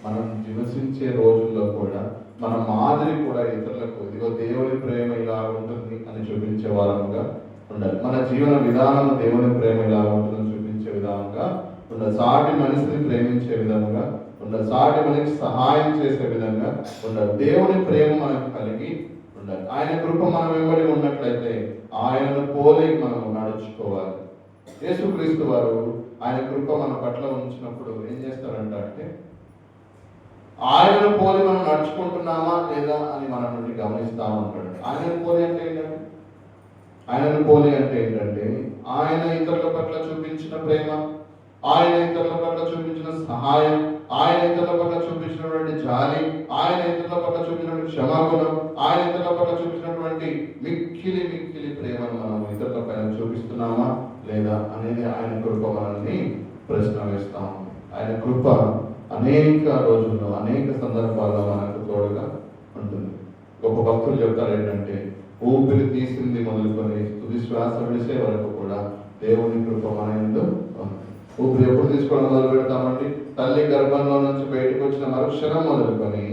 మనం నివసించే రోజుల్లో కూడా మన మాదిరి కూడా ఇతరులకు, ఇదిగో దేవుని ప్రేమ ఇలా ఉంటుంది అని చూపించే వారంగా ఉండాలి. మన జీవన విధానం దేవుని ప్రేమ ఇలా ఉంటుందని చూపించే విధంగా ఉండాలి. సాటి మనిషిని ప్రేమించే విధంగా ఉండాలి. సాటి మనిషికి సహాయం చేసే విధంగా ఉండాలి. దేవుని ప్రేమ మనకు కలిగి ఉండాలి. ఆయన కృప మనం వెంబడి ఉన్నట్లయితే ఆయనను పోలి మనం నడుచుకోవాలి. యేసుక్రీస్తు వారు ఆయన కృప మన పట్ల ఉంచినప్పుడు ఏం చేస్తారంట అంటే, ఆయనను పోలి మనం నడుచుకుంటున్నామా లేదా అని మన నుండి గమనిస్తా ఉంటాడు. ఆయనను పోలి అంటే ఏంటంటే, ఆయన ఇతరుల పట్ల చూపించిన ప్రేమ, ఆయన ఇతరుల పట్ల చూపించిన సహాయం, ఆయన ఇతరుల పట్ల చూపించినటువంటి జాలి, ఆయన ఇతరుల పట్ల చూపించినటువంటి క్షమాగుణం, ఆయన ఇతరుల పట్ల చూపించినటువంటి మిక్కిలి ప్రేమను మనం ఇతరుల పైన చూపిస్తున్నామా లేదా అనేది ఆయన కృప మనల్ని ప్రశ్న వేస్తాం. ఆయన కృప అనేక రోజుల్లో, అనేక సందర్భాల్లో మనకు తోడుగా ఉంటుంది. గొప్ప భక్తులు చెప్తారు ఏంటంటే, ఊపిరి తీసింది మొదలుకొని తుది శ్వాస విడిసే వరకు కూడా దేవుని కృప మన యందు ఉంది. ఊపిరి ఎప్పుడు తీసుకోవడం మొదలు పెడతామండి? తల్లి గర్భంలో నుంచి బయటకు వచ్చిన మరుక్షణం మొదలుకొని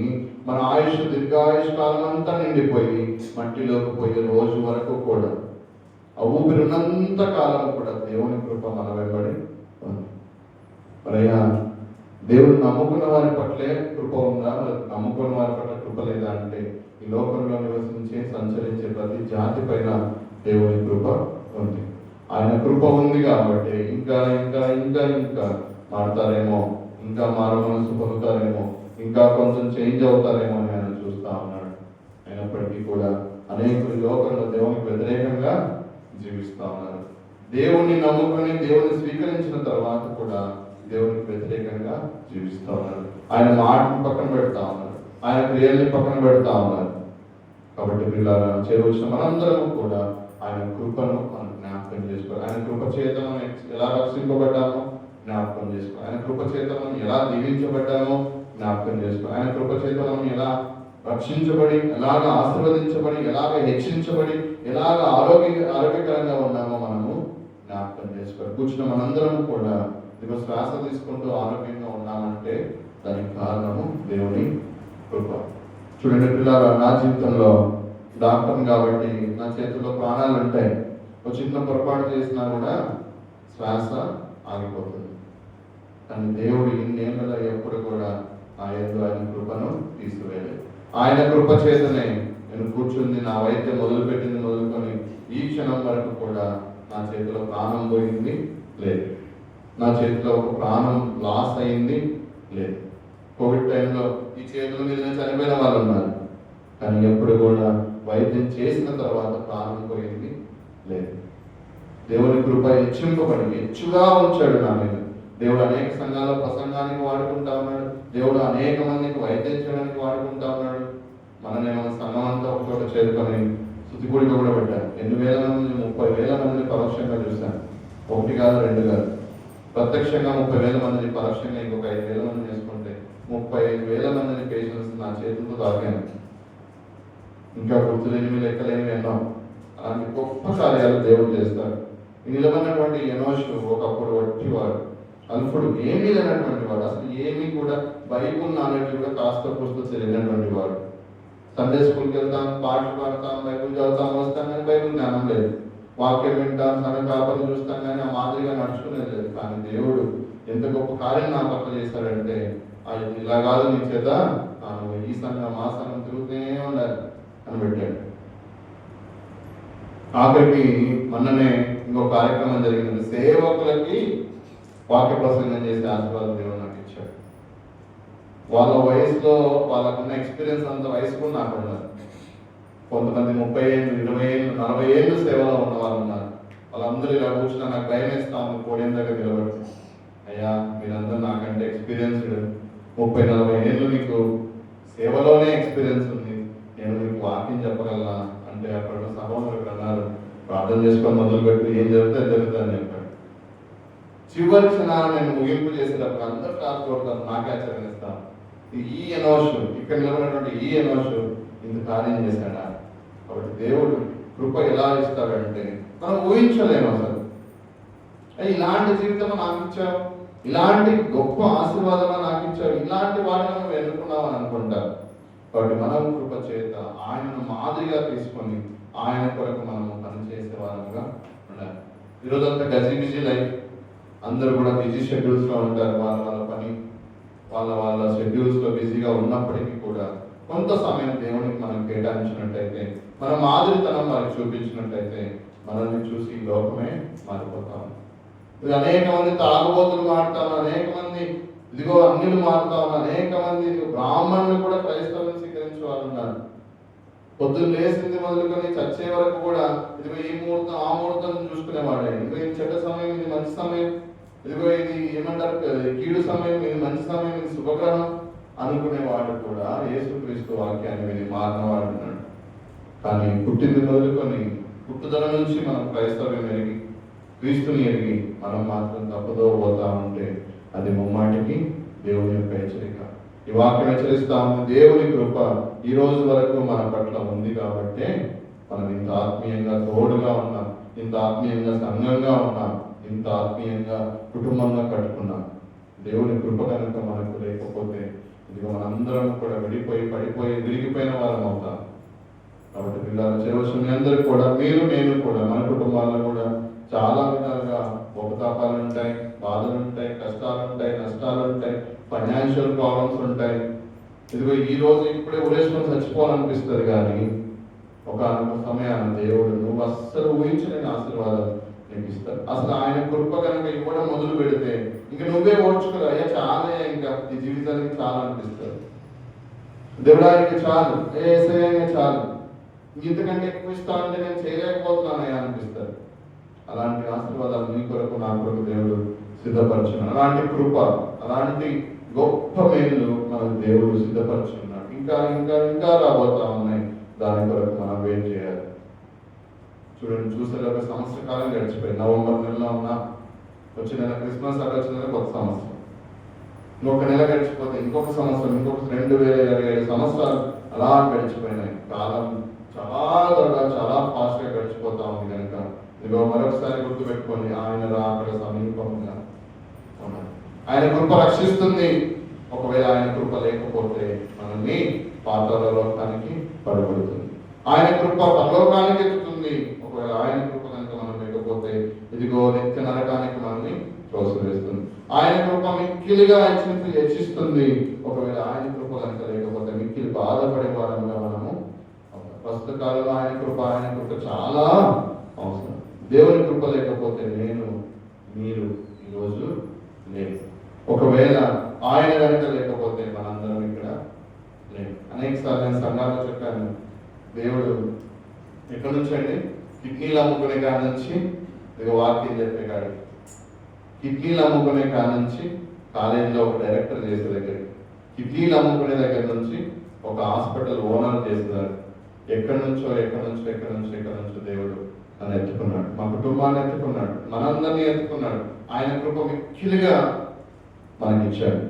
మన ఆయుష్ దీర్ఘాయుష్ కాలం అంతా నిండిపోయి మట్టిలోకి పోయే రోజు వరకు కూడా ఆ ఊపిరి ఉన్నంత కాలం కూడా దేవుని కృప మన వెంబడి ఉంది. మరయ్యా, దేవుని నమ్ముకున్న వారి పట్లే కృప ఉందా, నమ్ముకున్న వారి పట్ల కృప లేదా అంటే, ఇక లోకంలో నివసించే సంచరించే ప్రతి జాతి పైన దేవుని కృప ఉంది. ఆయన కృప ఉంది కాబట్టి ఇంకా ఇంకా ఇంకా ఇంకా మారుతారేమో, ఇంకా మారు మనసు పొందుతారేమో, ఇంకా కొంచెం చేంజ్ అవుతారేమో అని ఆయన చూస్తా ఉన్నాడు. అయినప్పటికీ కూడా అనేకులు లోకంలో దేవునికి వ్యతిరేకంగా జీవిస్తా ఉన్నారు. దేవుణ్ణి నమ్ముకొని దేవుని స్వీకరించిన తర్వాత కూడా దేవునికి వ్యతిరేకంగా జీవిస్తూ ఉన్నారు. ఆయన మాటను పక్కన పెడతా ఉన్నారు, ఆయన క్రియల్ని పక్కన పెడతా ఉన్నారు. కాబట్టి పిల్లలు చేరవచ్చిన మనందరం కూడా ఆయన కృపను మనం జ్ఞాపకం చేసుకోవాలి. ఆయన కృప చేత మనం ఎలా రక్షింపబడ్డామో జ్ఞాపకం చేసుకోవాలి. ఆయన కృప చేత మనం ఎలా దీవించబడ్డామో జ్ఞాపకం చేసుకోవాలి. ఆయన కృప చేత మనం ఎలా రక్షించబడి, ఎలాగ ఆశీర్వదించబడి, ఎలాగ హెచ్చించబడి, ఎలాగ ఆరోగ్యకరంగా ఉన్నామో మనము జ్ఞాపకం చేసుకోవాలి. కూర్చున్న మనందరం కూడా ఇదిగో శ్వాస తీసుకుంటూ ఆరోగ్యంగా ఉన్నామంటే దానికి కారణము దేవుని కృప. చూడండి పిల్లలు, నా జీవితంలో డాక్టర్ కాబట్టి నా చేతుల్లో ప్రాణాలు ఉంటాయి. ఒక చిన్న పొరపాటు చేసినా కూడా శ్వాస ఆగిపోతుంది. కానీ దేవుడు ఇన్నేళ్ళలో ఎప్పుడు కూడా ఆయన కృపను తీసివేయలేదు. ఆయన కృప చేతనే నేను కూర్చుంది, నా వైద్యం మొదలుపెట్టింది మొదలుకొని ఈ క్షణం వరకు కూడా నా చేతిలో ప్రాణం పోయింది లేదు, నా చేతిలో ఒక ప్రాణం లాస్ అయింది లేదు. కోవిడ్ టైంలో ఈ చేతుల మీద చనిపోయిన వాళ్ళు ఉన్నారు, కానీ ఎప్పుడు కూడా వైద్యం చేసిన తర్వాత ప్రాణం పోయింది లేదు. దేవుని కృప హెచ్చింపబడి హెచ్చుగా ఉంచాడు నా మీద. దేవుడు అనేక సంఘాల ప్రసంగానికి వాడుకుంటా ఉన్నాడు. దేవుడు అనేక మందికి వైద్యం చేయడానికి వాడుకుంటా ఉన్నాడు. మన సంఘం అంతా ఒక చోట చేరుకొని స్తుతికూడిక కూడా పెట్టారు. 8,000 మంది 30,000 మందిని పరోక్షంగా చూశాను. 1 కాదు 2 కాదు, ప్రత్యక్షంగా 30,000 మందిని, పరోక్షంగా ఇంకొక 5,000 మందిని చేసుకుంటే 35,000 మందిని పేషెంట్స్ నా చేతులతో తాగాను. ఇంకా గుర్తులేనివి లెక్కలేనివి ఎన్నో. అలాంటి గొప్ప కార్యాలు దేవుడు చేస్తారు. నిలబడినటువంటి ఎనోషు ఒకప్పుడు వట్టివాడు, అల్పుడు, ఏమీ లేనటువంటి వాడు, అసలు ఏమీ కూడా బైబుల్ నాలెడ్జ్ కూడా కాస్త కూస్త తెలియనటువంటి వాడు. సండే స్కూల్కి వెళ్తాం, పాటలు పాడతాం, బైబుల్ చదువుతాం, వస్తాం, కానీ బైబుల్ జ్ఞానం లేదు. వాక్యం వింటాం, తన కాపలు చూస్తాం, కానీ ఆ మాదిరిగా నడుచుకునేది లేదు. కానీ దేవుడు ఎంత గొప్ప కార్యం నా పట్ల చేశాడంటే, ఇలా కాదు నీ చేత ఈ సంఘం ఆ సంఘం తిరుగుతూనే ఉండాలి అని పెట్టాడు. ఆఖరికి మొన్ననే ఇంకో కార్యక్రమం జరిగింది. సేవకులకి వాక్య ప్రసంగం చేసే ఆశీర్వాదం దేవుడు నాకు ఇచ్చాడు. వాళ్ళ వయసులో వాళ్ళకున్న ఎక్స్పీరియన్స్ అంత వయసు కూడా నాకు ఉన్నారు. కొంతమంది 30 ఏళ్ళు, 20 ఏళ్ళు, 40 ఏళ్ళు సేవలో ఉన్న వాళ్ళు ఉన్నారు. వాళ్ళందరూ ఇలా కూర్చున్నా నాకు భయం వేస్తాము. పోడియం దగ్గర నిలబడి, అయ్యా మీరందరూ నాకంటే ఎక్స్పీరియన్స్డ్, 30-40 ఏళ్ళు మీకు సేవలోనే ఎక్స్పీరియన్స్ ఉంది, నేను మీకు వాక్యం చెప్పగలనా అంటే అక్కడ సహోదరులు అన్నారు, ప్రార్థన చేసుకొని మొదలుపెట్టి ఏం జరుగుతుంది అని చెప్పాడు. చివరి క్షణాన్ని నేను ముగింపు చేసేటప్పుడు అందరూ క్లాస్ కొడతాను, నాకే ఆచరణిస్తాను. ఈ ఎనోషు, ఇక్కడ నిలబడినటువంటి ఈ ఎనోషు ఇంత కార్యం చేశాడా? కాబట్టి దేవుడు కృప ఎలా ఇస్తాడంటే మనం ఊహించలేము అసలు. ఇలాంటి జీవితం నాకు ఇచ్చావు, ఇలాంటి గొప్ప ఆశీర్వాదం నాకు ఇచ్చావు, ఇలాంటి వాటిని మనం ఎన్నుకున్నావు అని అనుకుంటారు. కాబట్టి మనం కృప చేత ఆయనను మాదిరిగా తీసుకొని ఆయన కొరకు మనము పనిచేసే వారంగా ఉండాలి. ఈరోజంతా బిజీ లైఫ్, అందరూ కూడా బిజీ షెడ్యూల్స్లో ఉంటారు. వాళ్ళ పని వాళ్ళ షెడ్యూల్స్లో బిజీగా ఉన్నప్పటికీ కూడా కొంత సమయం దేవునికి మనం కేటాయించినట్టయితే, మన మాదిరితనం మనకు చూపించినట్టయితే మనల్ని చూసి ఈ లోకమే మారిపోతాం. అనేక మంది తాగుబోతులు మారుతాము, అనేక మంది ఇదిగో అన్యులు మారుతాము, అనేక మంది బ్రాహ్మణులు కూడా క్రైస్తవులను స్వీకరించే వాళ్ళు ఉన్నారు. పొద్దున్న లేసింది మొదలుకొని చచ్చే వరకు కూడా ఇదిగో ఈ ముహూర్తం ఆ ముహూర్తం చూసుకునేవాడే. ఇదిగో ఇది చెడ్డ సమయం, ఇది మంచి సమయం, ఇదిగో ఇది ఏమంటారు కీడు సమయం, ఇది మంచి సమయం, ఇది శుభగ్రహం అనుకునేవాడు కూడా యేసుక్రీస్తు వాక్యాన్ని విని మారినవాడు ఉన్నాడు. కానీ పుట్టింది మొదలుకొని పుట్టుదల నుంచి మనం క్రైస్తవ్యం ఎరిగి క్రీస్తుని ఎరిగి మనం మాత్రం తప్పుదో పోతా ఉంటే అది ముమ్మాటికి దేవుని యొక్క హెచ్చరిక. ఈ వాక్యం హెచ్చరిస్తా ఉంది. దేవుని కృప ఈ రోజు వరకు మన పట్ల ఉంది కాబట్టి మనం ఇంత ఆత్మీయంగా తోడుగా ఉన్నాం, ఇంత ఆత్మీయంగా సంఘంగా ఉన్నాం, ఇంత ఆత్మీయంగా కుటుంబంగా కట్టుకున్నాం. దేవుని కృప కనుక మనకు లేకపోతే ఇదిగో మనందరం కూడా విడిపోయి పడిపోయి విరిగిపోయిన వారం అవుతాం. కాబట్టి పిల్లలు చేయవచ్చు, మీ అందరూ కూడా, మీరు నేను కూడా, మన కుటుంబాల్లో కూడా చాలా విధాలుగా ఉపతాపాలు ఉంటాయి, బాధలు ఉంటాయి, కష్టాలు ఉంటాయి, నష్టాలు ఉంటాయి, ఫైనాన్షియల్ ప్రాబ్లమ్స్ ఉంటాయి. ఇదిగో ఈ రోజు ఇప్పుడే ఉరేసుకొని చచ్చిపోవాలనిపిస్తుంది, కానీ ఒక సమయాన దేవుడు నువ్వు అస్సలు ఊహించలేని ఆశీర్వాదాలు నీకు ఇస్తాడు. అసలు ఆయన కృప కనుక ఇవ్వడం మొదలు పెడితే ఇంక నువ్వే ఓడ్చుకోరు, అయ్యా చాలే, ఇంకా ఈ జీవితానికి చాలా అనిపిస్తుంది. దేవుడా ఇంక చాలు, ఏసయ్య చాలు, ఇంతకంటే ఎక్కువ ఇస్తానంటే నేను చేయలేకపోతున్నానయ్యా అనిపిస్తుంది. అలాంటి ఆశీర్వాదాలు నీ కొరకు నా కొరకు దేవుడు సిద్ధపరచున్నాడు. అలాంటి కృప, అలాంటి గొప్ప మేలు మనకు దేవుడు సిద్ధపరచున్నాడు. ఇంకా ఇంకా ఇంకా రాబోతా ఉన్నాయి. దాని కొరకు మనం వెయిట్ చేయాలి. చూడండి, చూసే ఒక సంవత్సర కాలం గడిచిపోయింది. నవంబర్ నెలలో ఉన్నా, వచ్చే నెల క్రిస్మస్ అక్కడ వచ్చిన నెల కొత్త సంవత్సరం, ఇంకొక నెల గడిచిపోతే ఇంకొక సంవత్సరం, ఇంకొక 2027 సంవత్సరాలు అలా గడిచిపోయినాయి. కాలం చాలా ఫాస్ట్గా గడిచిపోతా ఉంది. కనుక ఇదిగో మరొకసారి గుర్తుపెట్టుకోండి, ఆయన రాకడ సమీపంగా ఉన్నది. ఆయన కృప రక్షిస్తుంది. ఒకవేళ ఆయన కృప లేకపోతే మనల్ని పాతాళ లోకానికి పడబడుతుంది. ఆయన కృప పరలోకానికి ఎత్తుతుంది. ఒకవేళ ఆయన కృప కనుక మనం లేకపోతే ఇదిగో నిత్య నరకానికి మనల్ని త్రోసివేస్తుంది. ఆయన కృప మిక్కిలిగా హెచ్చిస్తుంది. ఒకవేళ ఆయన కృప కనుక లేకపోతే మిక్కిలి బాధపడే వారంగా మనము ప్రస్తుత కాలంలో ఆయన కృప చాలా అవసరం. దేవుని కృప లేకపోతే నేను మీరు ఈరోజు లేదు. ఒకవేళ ఆయన కనుక లేకపోతే మనందరం ఇక్కడ లేదు. అనేక సార్లు నేను సంఘాల్లో చెప్పాను, దేవుడు ఎక్కడి నుంచి అండి, కిడ్నీలు అమ్ముకునే కాడ నుంచి ఇక వాక్యం చెప్పే కాడికి, కిడ్నీలు అమ్ముకునే కాడ నుంచి కాలేజీలో ఒక డైరెక్టర్ చేసే దగ్గరికి, కిడ్నీలు అమ్ముకునే దగ్గర నుంచి ఒక హాస్పిటల్ ఓనర్ చేసేదారు. ఎక్కడి నుంచో దేవుడు నన్ను ఎత్తుకున్నాడు, మా కుటుంబాన్ని ఎత్తుకున్నాడు, మనందరినీ ఎత్తుకున్నాడు. ఆయన కృప మిక్కిలిగా మనకిచ్చాడు.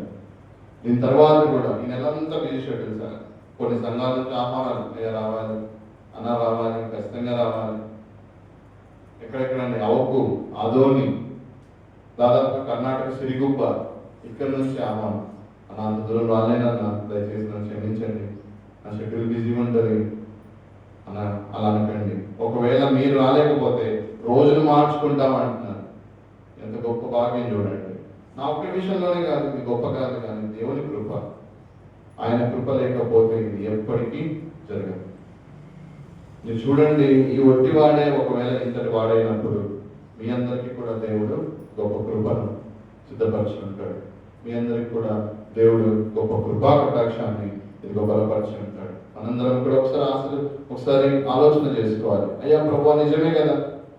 దీని తర్వాత కూడా ఈ నెలంతా బిజీ షెడ్యూల్ సార్. కొన్ని సంఘాల నుంచి ఆహ్వానాలు, రావాలి అన్న, రావాలి, ఖచ్చితంగా రావాలి. ఎక్కడెక్కడండి, అవకు, ఆదోని, దాదాపు కర్ణాటక సిరిగుబ్బ, ఇక్కడ నుంచి ఆహ్వానం. అన్న అంత దూరం రాలేనన్నా, దయచేసి నన్ను క్షమించండి, నా షెడ్యూల్ బిజీ ఉంటుంది అన్న, అలా అనకండి. ఒకవేళ మీరు రాలేకపోతే రోజులు మార్చుకుంటాం అంటున్నారు. ఎంత గొప్ప భాగ్యం చూడండి. నా ఒక్క విషయంలోనే కాదు, ఇది గొప్ప కాదు, కానీ దేవుని కృప. ఆయన కృప లేకపోతే ఇది ఎప్పటికీ జరగదు. మీరు చూడండి, ఈ ఒట్టివాడే ఒకవేళ ఇంతటి వాడైనప్పుడు మీ అందరికీ కూడా దేవుడు గొప్ప కృపను సిద్ధపరిచి ఉంటాడు. మీ అందరికి కూడా దేవుడు గొప్ప కృపా కటాక్షాన్ని ఇదిగో బలపరిచి ఉంటాడు. మనందరం కూడా ఒకసారి ఆలోచన చేసుకోవాలి. అయ్యా ప్రభువా, నిజమే కదా,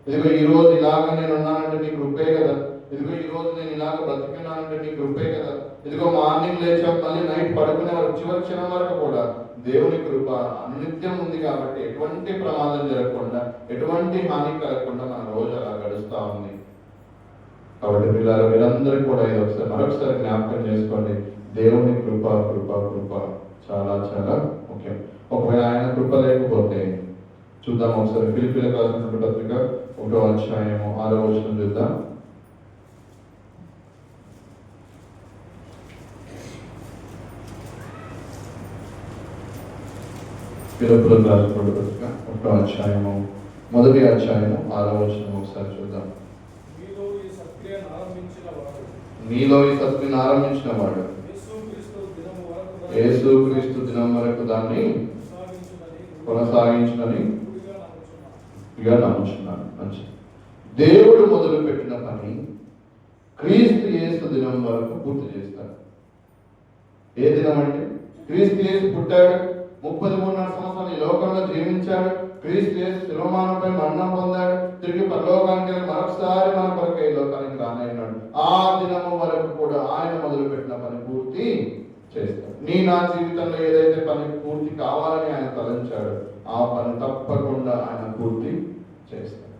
ఇదిగో ఈ రోజు ఇలాగ నేను ఉన్నానంటే నీ కృపే కదా, ఇదిగో ఈ రోజు నేను ఇలాగ బ్రతికున్నానంటే నీ కృపే కదా, ఇదిగో మార్నింగ్ లేచాం, మళ్ళీ నైట్ పడుకునే వరకు చివరి క్షణం వరకు కూడా దేవుని కృప అనిత్యం ఉంది. కాబట్టి ఎటువంటి ప్రమాదం జరగకుండా, ఎటువంటి హాని కలగకుండా మన రోజు అలా గడుస్తూ ఉంది. కాబట్టి వీళ్ళందరూ కూడా ఇది మరొకసారి జ్ఞాపకం చేసుకోండి. దేవుని కృప చాలా చాలా ముఖ్యం. ఒకవేళ ఆయన కృప లేకపోతే చూద్దాం ఒకసారి ఫిలిప్పీలకు రాసినటువంటి పత్రిక 1వ అధ్యాయము 6వ వచనం చూద్దాం. ఫిలిప్పీలకు రాసినటువంటి పత్రిక 1వ అధ్యాయము 1వ అధ్యాయము 6వ వచనం ఒకసారి చూద్దాం. మీలో ఈ సత్క్రియను ఆరంభించిన వాడు యేసుక్రీస్తు దినం వరకు దాన్ని కొనసాగించునని నమ్ముచున్నాను. మంచిది. దేవుడు మొదలు పెట్టిన పని క్రీస్తు యేసు దినం వరకు పూర్తి చేస్తాడు. ఏ దినం అంటే, క్రీస్తు యేసు పుట్టాడు, 33 సంవత్సరాలు ఈ లోకంలో జీవించాడు, క్రీస్తు యేసు శిలోమానంపై మరణం పొందాడు, తిరిగి పరలోకానికి మరొకసారి మన కొరకు ఈ లోకానికి రానయ్యాడు. ఆ దినము వరకు కూడా ఆయన మొదలు పెట్టిన పని పూర్తి చేస్తాడు. నా జీవితంలో ఏదైతే పని పూర్తి కావాలని ఆయన తలంచాడు, ఆ పని తప్పకుండా ఆయన పూర్తి చేస్తాడు.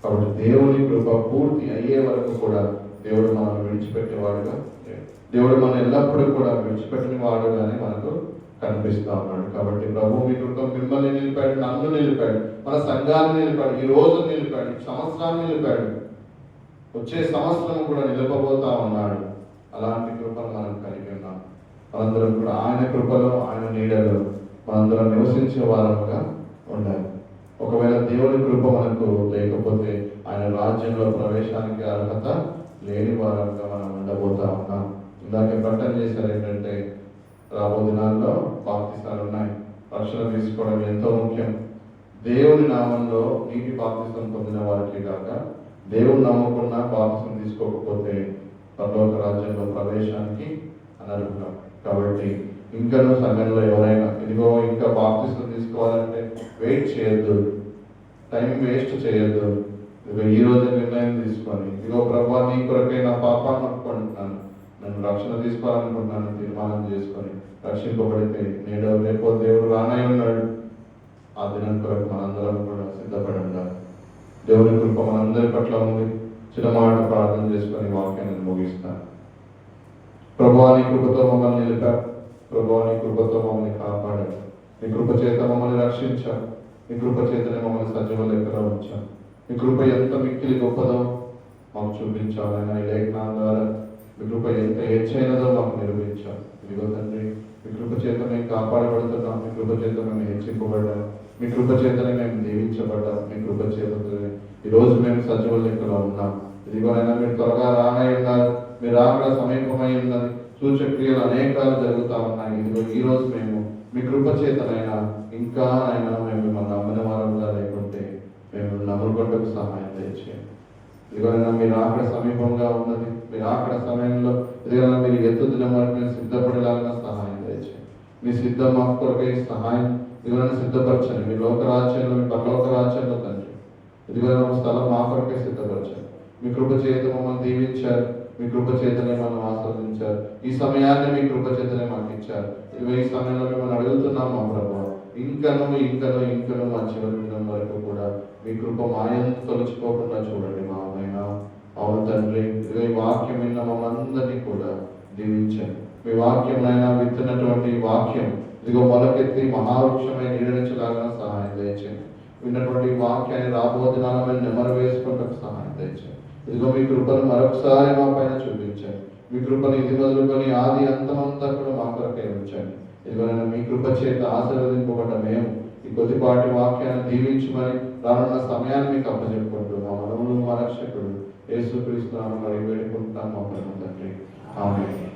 కాబట్టి దేవుని కృప పూర్తి అయ్యే వరకు కూడా దేవుడు మనల్ని విడిచిపెట్టేవాడుగా, దేవుడు మనం ఎల్లప్పుడూ కూడా విడిచిపెట్టిన వాడుగానే మనకు కనిపిస్తా ఉన్నాడు. కాబట్టి ప్రభు మీ కృప మిమ్మల్ని నిలిపాడు, నన్ను నిలిపాడు, మన సంఘాన్ని నిలిపాడు, ఈ రోజు నిలిపాడు, ఈ సంవత్సరాన్ని నిలిపాడు, వచ్చే సంవత్సరం కూడా నిలపబోతా ఉన్నాడు. అలాంటి కృపను మనం కలిగి ఉన్నాం. మనందరం కూడా ఆయన కృపలో, ఆయన నీడలో మనందరం నివసించే వారముగా ఉండాలి. ఒకవేళ దేవుని కృప మనకు లేకపోతే ఆయన రాజ్యంలో ప్రవేశానికి అర్హత లేని వారంగా మనం ఉండబోతా ఉన్నాం. ఇందాక ప్రకటన చేశారు ఏంటంటే, రాబో దినాల్లో బాప్తిసాలు ఉన్నాయి. రక్షణ తీసుకోవడం ఎంతో ముఖ్యం. దేవుని నామంలో నీటి బాప్తిసం పొందిన వారికి కాక దేవుని నమ్మకున్న బాప్తిసం తీసుకోకపోతే పరలోక రాజ్యంలో ప్రవేశానికి అనర్హులం. కాబట్టి ఇంకనూ సంఘంలో ఎవరైనా ఇదిగో ఇంకా బాప్తిసం తీసుకోవాలంటే వెయిట్ చేయొద్దు, టైం వేస్ట్ చేయొద్దు. ఇదిగో ఈ రోజు నిర్ణయం తీసుకొని ఇదిగో ప్రభా నీ కొరకై నా పాపాన్ని ఒప్పుకుంటున్నాను, నన్ను రక్షణ తీసుకోవాలనుకుంటున్నాను తీర్మానం చేసుకొని రక్షింపబడితే నేడు రేపో దేవుడు రానై ఉన్నాడు. ఆ దినం కొరకు మనందరం కూడా సిద్ధపడి ఉండాలి. దేవుని కృప మనందరి పట్ల ఉంది. చిన్న మాట ప్రార్థన చేసుకొని వాక్యాన్ని ముగిస్తాను. ప్రభువా నీ కృపతో మమ్మల్ని నిలిపారు. ప్రభువా నీ కృపతో మమ్మల్ని కాపాడారు. నీ కృప చేత మమ్మల్ని రక్షించారు. నీ కృప చేతనే మమ్మల్ని సజీవ లెక్కలో ఉంచారు. నీ కృప ఎంత మిక్కిలి గొప్పదో మాకు చూపించాలైనా ఈ లేఖనాల ద్వారా మీ కృప ఎంత హెచ్చైనదో మాకు నిరూపించారు. ఇదిగో తండ్రి మీ కృప చేత మేము కాపాడబడుతున్నాం. మీ కృప చేత మేము హెచ్చింపబడ్డాం. మీ కృప చేతనే మేము దీవించబడ్డాం. మీ కృప చేతనే ఈరోజు మేము సజీవ లెక్కలో ఉన్నాం. ఇదిగోనైనా మీరు త్వరగా రానై ఉన్నారు. మీరు రాకడ సమీపమై ఉన్నది. సూచక్రియలు అనేకాలు జరుగుతూ ఉన్నాయి. ఇదిగో ఈ రోజు మేము మీ కృప చేతనైనా ఇంకా అయినా మేము మిమ్మల్ని నమ్మిన వారంగా లేకుంటే మేము నమ్ముకొండకు సహాయం దయచేయండి. ఇదిగోనైనా మీరు ఆకడ సమీపంగా ఉన్నది. మీరు ఆకడ సమయంలో ఇదిగోనైనా మీరు ఎత్తు దినం వరకు మేము సిద్ధపడేలాగా సహాయం దయచేయండి. మీ సిద్ధం మా కొరకై సహాయం ఇదిగోనైనా సిద్ధపరచండి. మీ లోకరాజ్యంలో మీ పరలోక రాజ్యంలో తండ్రి ఇదిగోనైనా ఒక స్థలం మా కొరకై సిద్ధపరచండి. మీ కృప చేత మమ్మల్ని దీవించారు. మీ కృప చేతనే మనం ఆస్వాదించారు. ఈ సమయాన్ని మీ కృప చేతనే మాకు ఇచ్చారు. ఇదిగో ఈ సమయంలో మిమ్మల్ని అడుగుతున్నాం మా ప్రభావ ఇంకను మా చివరి దినం వరకు కూడా మీ కృప మాయంత తొలచిపోకుండా చూడండి మా అమ్మాయిన. అవును తండ్రి ఇదిగో ఈ వాక్యం విన్న మమ్మల్ని కూడా దీవించండి. మీ వాక్యం అయినా విత్తినటువంటి వాక్యం ఇదిగో మొలకెత్తి మహావృక్షమై నీడనించలాగా సహాయం దయచేయండి. విన్నటువంటి వాక్యాన్ని రాబో దినాల నెమరు వేసుకుంటూ సహాయం దయచేయండి. ఇదిగో మీ కృపను మరొకసారి మా పైన చూపించండి. మీ కృపను ఇది మొదలుకొని ఆది అంతమంతా కూడా మా కొరకై ఉంచండి. ఇదిగోనైనా మీ కృప చేత ఆశీర్వదింపబడ్డ మేము ఈ కొద్దిపాటి వాక్యాన్ని దీవించమని రానున్న సమయాన్ని మీకు అప్పచెప్పుకుంటూ మా మనములు మా రక్షకుడు యేసుక్రీస్తు నామములో అడిగి వేడుకుంటున్నాం మా పరమ తండ్రి. ఆమేన్.